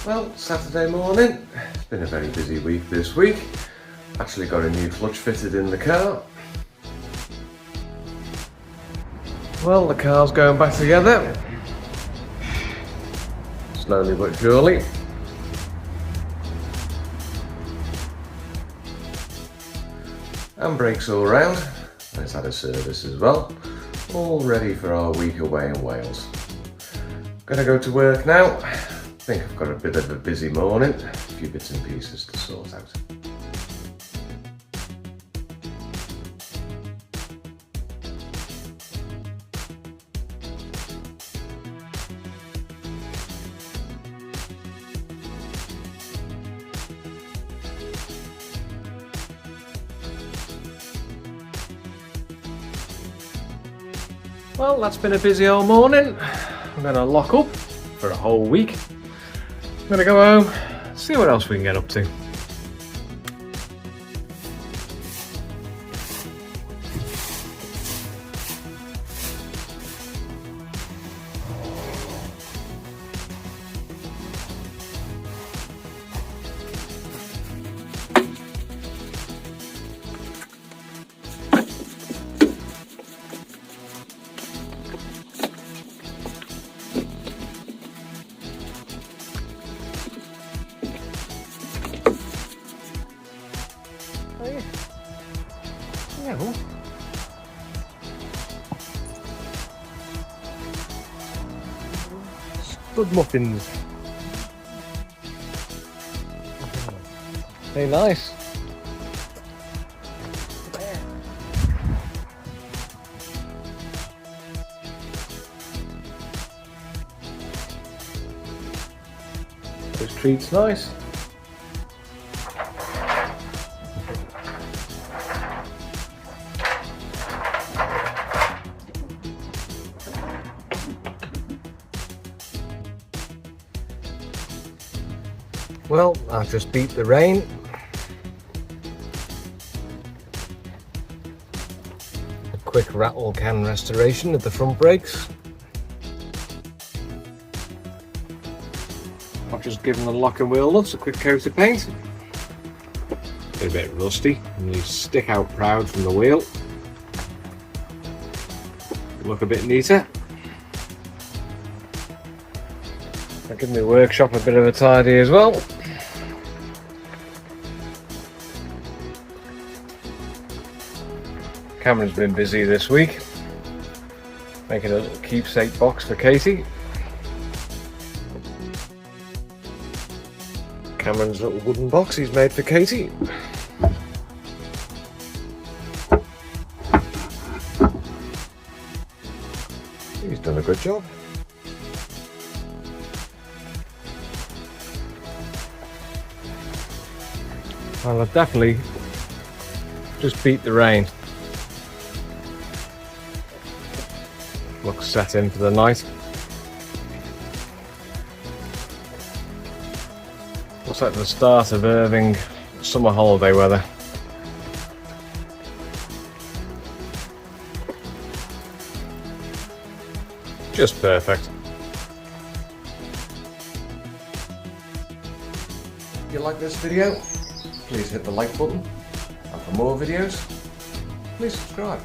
Well, Saturday morning. It's been a very busy week this week. Actually got a new clutch fitted in the car. Well, the car's going back together. Slowly but surely. And brakes all round. It's had a service as well. All ready for our week away in Wales. Gonna go to work now. I think I've got a bit of a busy morning. A few bits and pieces to sort out. Well, that's been a busy old morning. I'm going to lock up for a whole week. I'm going to go home, see what else we can get up to. Yeah. Good muffins. Very nice. Those treats nice. Well, I've just beat the rain. A quick rattle can restoration of the front brakes. I've just given the lock and wheel nuts a quick coat of paint. They're a bit rusty and they stick out proud from the wheel. Look a bit neater. I'll give the workshop a bit of a tidy as well. Cameron's been busy this week, making a little keepsake box for Katie. Cameron's little wooden box he's made for Katie. He's done a good job. Well, I've definitely just beat the rain. Looks set in for the night. Looks like the start of Irving summer holiday weather. Just perfect. If you like this video, please hit the like button. And for more videos, please subscribe.